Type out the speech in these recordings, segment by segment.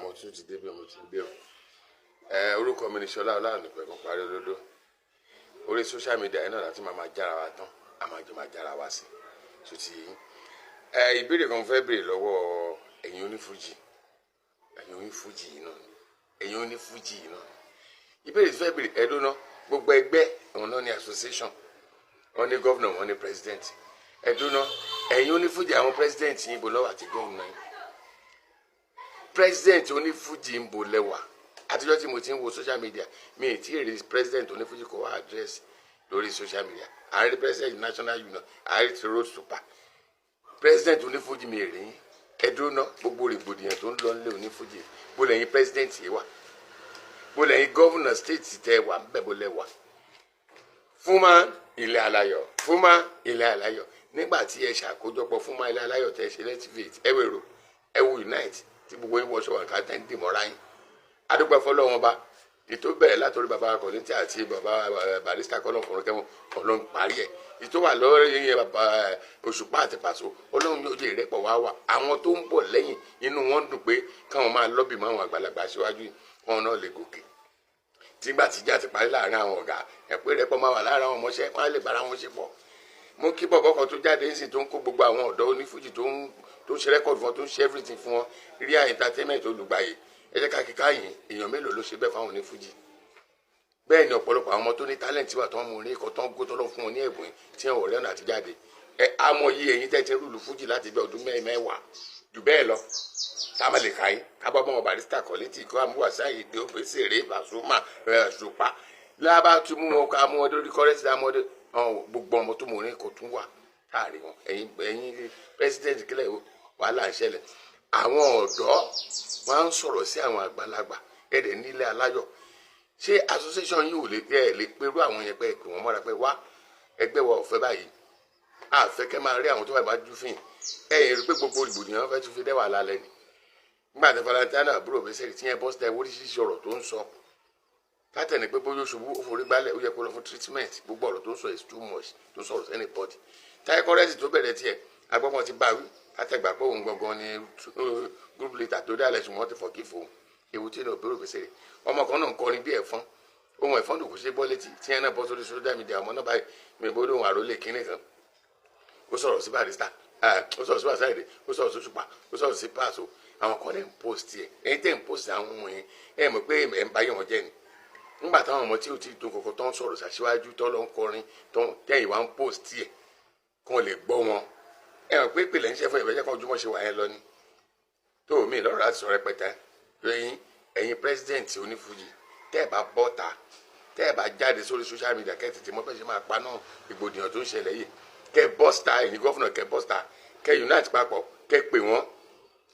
Mo tún ti dé bí mo ti dé o. Orúkọ mi ni Ṣọlá Ọlánìpẹ̀kun parí olódó. Orí social media yẹn náà láti máa jára wa tán, a máa jọ máa jára wa sí. So ti yín. Ìbéèrè kan fẹ́ béèrè lọ́wọ́ ẹ̀yin onífújì. Ẹ̀yin onífújì yìí náà. Ẹ̀yin onífújì yìí náà. Ìbéèrè tí fẹ́ béèrè ẹ̀dùn náà, gbogbo ẹgbẹ́ òun náà ní association. Wọ́n ní governor, wọ́n ní president. Ẹ̀dùn náà, ẹ̀yin onífújì àwọn president yìí bò lọ́wọ́ àti governor yìí. President onífújì ń bò lẹ́wà. Àtijọ́ tí mo ti ń wo social media, mi ì tí ì rí president onífújì kó wá address lórí social media. Ààrẹ president national union, ààrẹ ti road super. President onífújì mi rí ẹdúró náà gbogbo rògbòdìyàn tó ń lọ nílé onífújì. Bó lẹ́yìn president yìí wà. Bó lẹ́yìn governor state tẹ wà ń bẹ̀ bó lẹ́wà. Fúnmá Ilé Aláyọ̀, Fúnmá Ilé Aláyọ̀. Nígbà tí ẹ ṣàkójọpọ̀ Fúnmá Ilé Aláyọ̀ tẹ ṣe lẹ́tìfẹ̀tì ẹwẹ̀rọ ẹwù unite tí gbogbo yín wọṣọ wọn ká tẹ́ ń dìmọ́ra yín. Adúpẹ́ fọlọ́wọn bá ètò bẹ̀rẹ̀ látọ̀rí bàbá Akọ̀lẹ́tì àti bàbá Barrister kọ́lọ́kùnrin kẹ́wọ̀n ọlọ́run parí ẹ̀. Ètò wà lọ́rọ̀ yẹn bàbá Òṣùpá àti Pàṣọ ọlọ́run yóò jẹ́ ìrẹ́pọ̀ wá wà. Àwọn tó ń bọ̀ lẹ́yìn inú wọn dùn pé káwọn máa lọ́bì mọ́ àwọn àgbàlagbà síwájú wọn náà lè gòkè. Tígbà tíjà ti parí láàrin àwọn ọ̀gá ẹ̀pẹ́ ìrẹ́pọ̀ máa wà láàrin àwọn ọmọọṣẹ́ wọn á lè bára wọn ṣe pọ̀. Mo kí bọ̀bọ̀ kan tó jáde ń sìn tó ń kó gbogbo àwọn ọ̀dọ́ onífújì tó ń ṣe rẹ́kọ̀dù fún wọn tó ń ṣe everything fún wọn rí entertainment olùgbàyè. Ẹ jẹ́ ká kíkà yìí èèyàn mélòó ló ṣe bẹ́ẹ̀ fáwọn onífújì. Bẹ́ẹ̀ ni ọ̀pọ̀lọpọ̀ àwọn ọmọ tó ní talent wà tó ń mú orin ikọ̀ tó ń gbó tó lọ fún wọn ní ẹ̀bùn tí wọn ò rẹ́nà àti jáde. Àmọ́ yìí ẹ̀yin tẹ́ ti rúlu fújì láti bí ọdún mẹ́wàá jù bẹ́ẹ̀ lọ. Tá a máa lè kà yín kábọ́ mọ́ Barrister Kollity kó àmúwàsá èdè Òbésèré Pasuma Òṣùpá lábá tún mú wọn ká mú wọn lórí kọ́rẹ́sì àmọ́dé gbogbo ọmọ tó mú orin ikọ̀ tún wà táàrí wọn. Ẹ̀yin president kílẹ̀ wàhálà ń ṣẹlẹ̀. Àwọn ọ̀dọ́ máa ń sọ̀rọ̀ sí àwọn àgbàlagbà ẹ̀rẹ̀ nílé Aláyọ̀. Ṣé association yìí ò lè pẹ̀lú àwọn yẹn pé kí wọ́n mọ́ra pé wá ẹgbẹ́ wa ọ̀fẹ́ báyìí àfẹ́ kẹ́ máa rí àwọn tó wà bá jú fìn ẹ̀yìn rí pé gbogbo ìgbòdìyàn fẹ́ tún fi dẹ́wà lálẹ́ ni. Nígbà tí Valentine àbúrò Òbésèré tí yẹn bọ́sítà oríṣiríṣi ọ̀rọ̀ tó ń sọ látẹ̀ni pé bóyá oṣù ó forí gbálẹ̀ ó yẹ kó lọ fún treatment gbogbo ọ̀rọ̀ tó ń sọ is too much tó sọ̀rọ̀ sẹ́ni pọ́ọ̀tì. Táyé Kọ́rẹ́nsì tó bẹ̀rẹ̀ tiẹ̀ agbọ́pọ̀ ti bá wí látẹ̀gbà pé òun gangan ni group leader tó dálẹ̀ ṣùgbọ́n ti forgive òun ewu tí náà bẹ̀rù Òbésèré. Ọmọ kan náà ń kọrin bí ẹ̀fọn ohun ẹ̀fọn dùn kò ṣe bọ́ létí tí yẹn náà bọ́ sórí social media ọmọ náà báyìí mi bó lóhun àròlé kínní kan ó sọ̀rọ̀ sí Barrister ó sọ̀rọ̀ sí Wàsáìdé ó sọ̀rọ̀ sí Òṣùpá ó sọ̀rọ̀ sí Pàṣọ àwọn kan náà ń post ẹ̀ ẹ̀yin tẹ́ ń post àwọn ọmọ yẹn ẹ̀ mọ̀ pé ẹ̀ ń bá yẹn wọn jẹ́ ni nígbà táwọn ọmọ tí ò tí ì dún kọ̀kọ́ tó ń sọ̀rọ̀ ṣàṣíwájú tó lọ ń kọrin tó tẹ́yìn wá ń post ẹ̀ kàn lè gbọ́ wọn ẹ̀ mọ̀ pé ìpìlẹ̀ ń ṣe fún ìbẹ́jẹ́ kan ojúmọ́ ṣe wà yẹn lọ ni tó mi lọ́rọ̀ láti sọ rẹpẹtẹ ẹ̀yin president onífújì tẹ́ ẹ̀ bá bọ́ta tẹ́ ẹ̀ bá jáde sórí social media kẹ́ ẹ̀ tètè mọ́ bẹ́ẹ̀ ṣe máa pa náà ìgbòdìyàn tó ń ṣẹlẹ̀ yìí kẹ́ bọ́sítà ẹ̀yin gọ́fúnà kẹ́ bọ́sítà kẹ́ unite papọ̀ kẹ́ pè wọ́n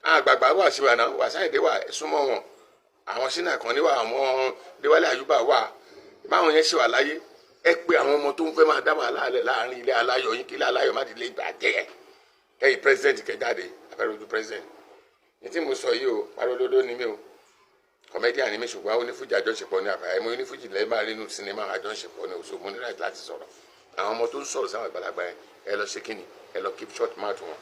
àgbààgbà wà sí wa náà Wàsáìdé wà súnmọ́ wọn àwọn sínú àkànní wà àwọn Déwálé Àyùbá wà báwọn yẹn ṣe wà láyé ẹ pé àwọn ọmọ tó ń fẹ́ máa dá wàhálà lẹ̀ láàrin Ilé Aláyọ̀ yín kí Ilé Aláyọ̀ má ti lè bàjẹ́ kẹ́yìn president kẹ́ jáde àfẹ́rẹ́ ojú president ní tí mo sọ yìí o parolódó ni mí o comedian ni mí ṣùgbọ́n onífújì àjọṣepọ̀ ní àfàyè mo onífújì lẹ́ẹ̀ máa rí inú sinimá àjọṣepọ̀ ní oṣù mo ní láti sọ̀rọ̀ àwọn ọmọ tó ń sọ̀rọ̀ sáwọn àgbàlagbà yẹn ẹ lọ ṣe kíni ẹ lọ keep short mouth wọn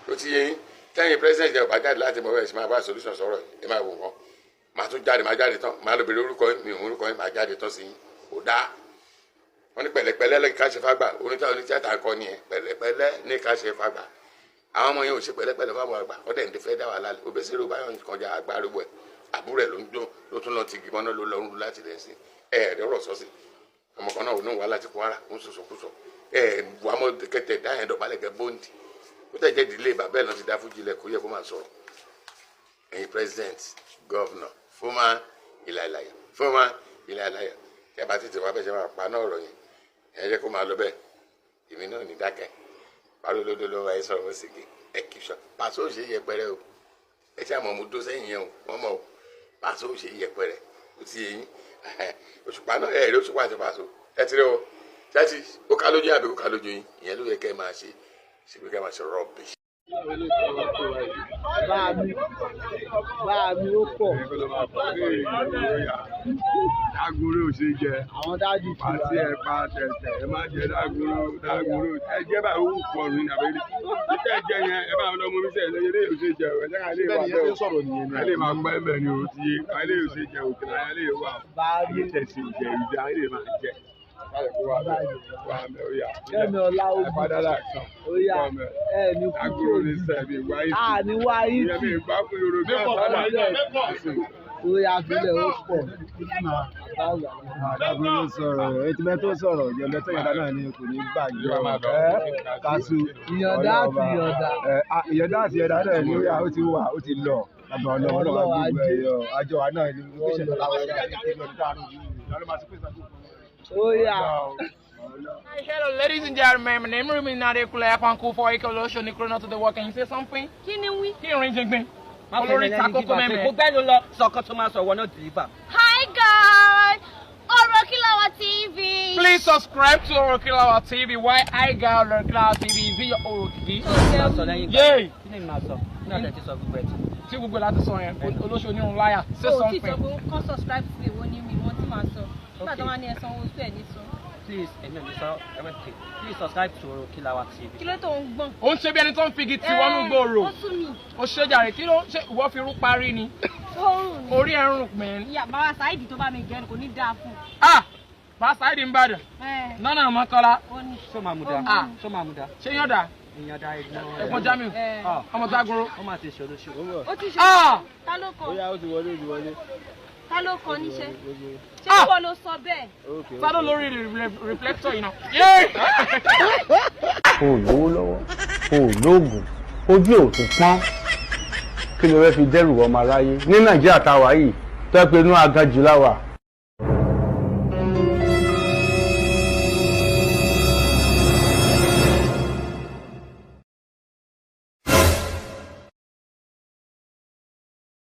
tó ti yé yín tẹ́yìn president jẹ́ ọ̀bá jáde láti mọ̀ bẹ́ẹ̀ sì máa bá solution sọ̀rọ̀ ẹ máa wò wọ́n màá tún jáde máa jáde tán máa lọ bèrè orúkọ yín mi ò orúkọ yín máa jáde tán sí yín kò dáa wọ́n ní pẹ̀lẹ́pẹ̀lẹ́ ní ká ṣe fágbà onítìátà kọ́ ni ẹ pẹ̀lẹ́pẹ̀lẹ́ ní ká ṣe fágbà àwọn ọmọ yẹn ò ṣe pẹ̀lẹ́pẹ̀lẹ́ fáwọn àgbà ọ̀dẹ̀ ní fẹ́ dá wà lálẹ́ Òbésèré báyọ̀ nǹkan jà agbárùgbò ẹ̀ àbúrò ẹ̀ ló tún lọ ti gbìmọ̀ náà ló lọ ń lu láti rẹ̀ sí ẹ̀ẹ́dẹ́rọ̀ sọ́sì ọmọ kan náà ò ní wà láti Kwara ń sọ̀sọ̀kúsọ̀ wàá mọ kẹtẹ dáhùn dọ̀bálẹ̀ kẹ bóńdì ó tẹ̀ jẹ́ ìdílé bàbá ẹ̀ náà ti dá fújì lẹ̀ kó yẹ kó máa sọ̀rọ̀ ẹ̀yin president governor Fúnmá Ilé Aláyọ̀ Fúnmá Ilé Aláyọ̀ kẹ bá tètè wá bẹ́ẹ̀ ṣe máa pa náà ọ̀rọ̀ yẹn ẹ̀ jẹ́ kó máa lọ bẹ́ẹ̀ èmi náà ní dákẹ́ parolódó ló wáyé sọ̀rọ̀ ó sì gé ẹ̀ kì í sọ Pàṣọ ò ṣe yẹpẹrẹ o ẹ tí a mọ̀ mo dó sẹ́yìn yẹn o wọ́n mọ̀ o Pàṣọ ò ṣe yẹpẹrẹ ó ti yẹyin Òṣùpá náà ẹ̀ rí Òṣùpá àti Pàṣọ ẹ ti rí o tẹ́tí ó ká lójú àbí ó ká lójú yín ìyẹn ló yẹ kẹ́ ẹ máa ṣe síbi kẹ́ ẹ máa ṣe rọ́ọ̀bì. bá a mi ó pọ̀. Dagoro ṣe jẹ. Àwọn dájú ti wà. Pàtí ẹ̀ pa tẹ̀tẹ̀ ẹ má jẹ Dagoro. Ẹ jẹ́ bá owó pọ̀ ní àbẹ́lẹ́. Títẹ̀ jẹ yẹn ẹ bá wọn lọ́mọ mi sẹ̀ lóye lé yóò ṣe jẹ ẹ̀ jẹ́ ká lè wà bẹ́ẹ̀ o. Ká lè máa pẹ́ bẹ́ẹ̀ ni o ti yé. Ká lè yóò ṣe jẹ òkè náà lè wà. Báyìí tẹ̀sí ìjẹ ìjẹ ká lè máa jẹ. Kẹ́mi ọlá ogun. Padà láàkàn. Ó yá ẹ ní kúkú. Dagoro ní sẹ́ẹ̀mì wáyé. Ní wáyé. Ìyẹn mi gbá fún Yorùbá sálà. Ó yá fílẹ̀ ó pọ̀. Dagoro sọ̀rọ̀ etí mẹ́tò sọ̀rọ̀ ìjọba ìyọ̀dá náà ni kò ní bàjẹ́ Kasu ìyọ̀dá àti ìyọ̀dá. Ìyọ̀dá àti ìyọ̀dá náà ni ó ti wà ó ti lọ àgbà ọlọ́wọ́ gbogbo ẹ̀yọ àjọ wa náà ni ó ṣẹlẹ̀ láwọn ẹ̀yà ìkéde ọdún táwọn ó yá. Hello, ladies and gentlemen. My name is Minade Kulaya Panku for Ecolosho Nikrono to the work. Can you say something? Kí ni wí? Kí ìrìn jẹgbẹ́. Olórí takoko mẹ́mẹ́. Kò gbẹ́nu lọ sọ̀kan tó máa sọ wọ́n náà deliver. Hi guys, Orokilawa TV. Please subscribe to Orokilawa TV. Why I got Orokilawa TV? Via Orokilawa. Máa sọ lẹ́yìn ìgbà. Yay! Kí ni màá sọ? Kí ni ọ̀dẹ̀ ti sọ gbogbo ẹ̀ tí? Tí gbogbo láti sọ yẹn, olóṣò onírun láyà. Say Ó ti something. sọ pé kọ́ subscribe sí ìwọ ní mi, wọ́n ti máa sọ. Nígbà tó wá ní ẹ̀sán owó sí ẹ̀ ní sọ. Please, èmi ò ní sọ everything. Please subscribe to Orokilawa TV. Kí ló tó ń gbọ̀n? Ó ń ṣe bí ẹni tó ń figi tí wọ́n ń gbòòrò. Ó sún mi. Ó ṣe jàre kí ló ṣe ìwọ fi rú parí ni. Ó rùn ni. Orí ẹ̀rùn mẹ́rin. Ìyá bàbá Sáìdì tó bá mi gẹ̀ẹ́nu kò ní dáa fún. Ah! Bá Sáìdì ń bàdàn. Nánà Mọ́kọ́lá. Ó ní. Ṣó máa mú da? Ah. Ṣó máa mú da? Ṣé yán dà? Ìyàn da ẹ̀gbọ́n. Ẹ̀gbọ́n Jamiu. Ọmọ Dagoro. Ó máa ti ṣòro ṣòro. Ó ti ṣe. Ah! Ta ló kọ? ó ti wọlé. Ta ló kọ níṣẹ́? Ṣé ìwọ ló sọ bẹ́ẹ̀? Sáré lórí reflector yìí náà. Yé! O ò lówó lọ́wọ́, o ò lóògùn, ojú ò tún pọ́n. Kí ló fẹ́ fi dẹ́rù ọmọ aráyé? Ní Nàìjíríà tá a wà yìí, tó yẹ pé inú aganjù la wà.